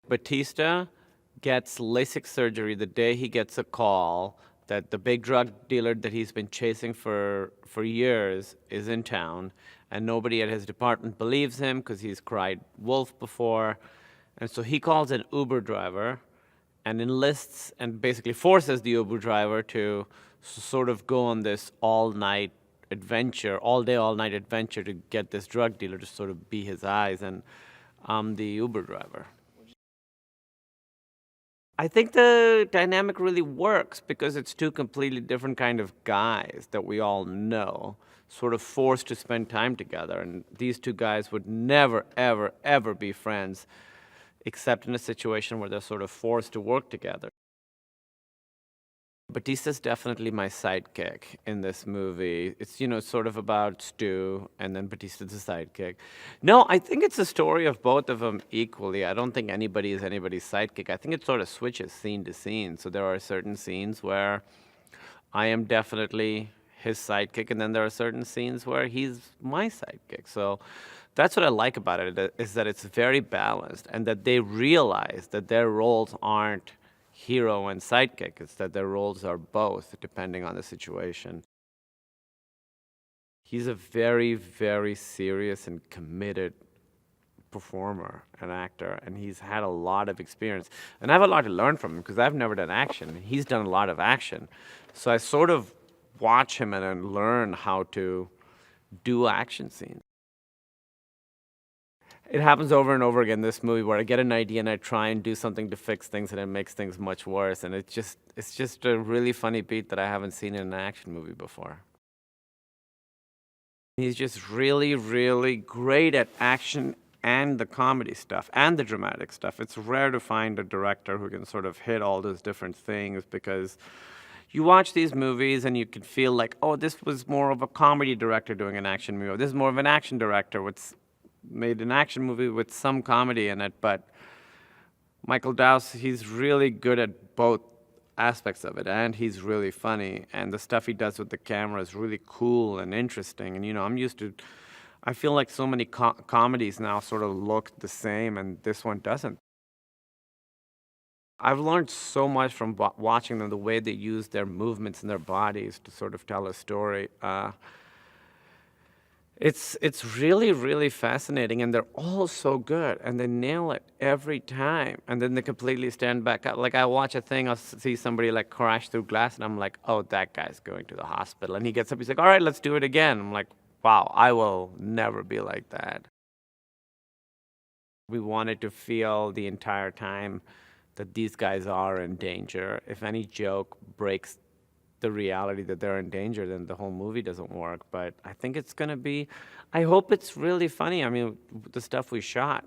Batista gets LASIK surgery the day he gets a call that the big drug dealer that he's been chasing for years is in town, and nobody at his department believes him because he's cried wolf before. And so he calls an Uber driver and enlists and basically forces the Uber driver to sort of go on this all-night adventure, all-day, all-night adventure to get this drug dealer to sort of be his eyes, and I'm the Uber driver. I think the dynamic really works because it's two completely different kind of guys that we all know, sort of forced to spend time together. And these two guys would never, ever, ever be friends, except in a situation where they're sort of forced to work together. Batista's definitely my sidekick in this movie. It's, sort of about Stu, and then Batista's the sidekick. No, I think it's a story of both of them equally. I don't think anybody is anybody's sidekick. I think it sort of switches scene to scene. So there are certain scenes where I am definitely his sidekick, and then there are certain scenes where he's my sidekick. So that's what I like about it, is that it's very balanced, and that they realize that their roles aren't hero and sidekick. It's that their roles are both, depending on the situation. He's a very, very serious and committed performer and actor, and he's had a lot of experience. And I have a lot to learn from him because I've never done action, and he's done a lot of action. So I sort of watch him and learn how to do action scenes. It happens over and over again in this movie where I get an idea and I try and do something to fix things, and it makes things much worse. And it's just a really funny beat that I haven't seen in an action movie before. He's just really, really great at action and the comedy stuff and the dramatic stuff. It's rare to find a director who can sort of hit all those different things, because you watch these movies and you can feel like, oh, this was more of a comedy director doing an action movie. This is more of an action director made an action movie with some comedy in it. But Michael Dowse, he's really good at both aspects of it, and he's really funny, and the stuff he does with the camera is really cool and interesting. And I feel like so many comedies now sort of look the same, and this one doesn't. I've learned so much from watching them, the way they use their movements and their bodies to sort of tell a story. It's really, really fascinating, and they're all so good, and they nail it every time, and then they completely stand back up. Like, I watch a thing, I'll see somebody like crash through glass, and I'm like, oh, that guy's going to the hospital. And he gets up, he's like, all right, let's do it again. I'm like, wow, I will never be like that. We wanted to feel the entire time that these guys are in danger. If any joke breaks the reality that they're in danger, then the whole movie doesn't work. But I think it's going to be, I hope it's really funny. I mean, the stuff we shot,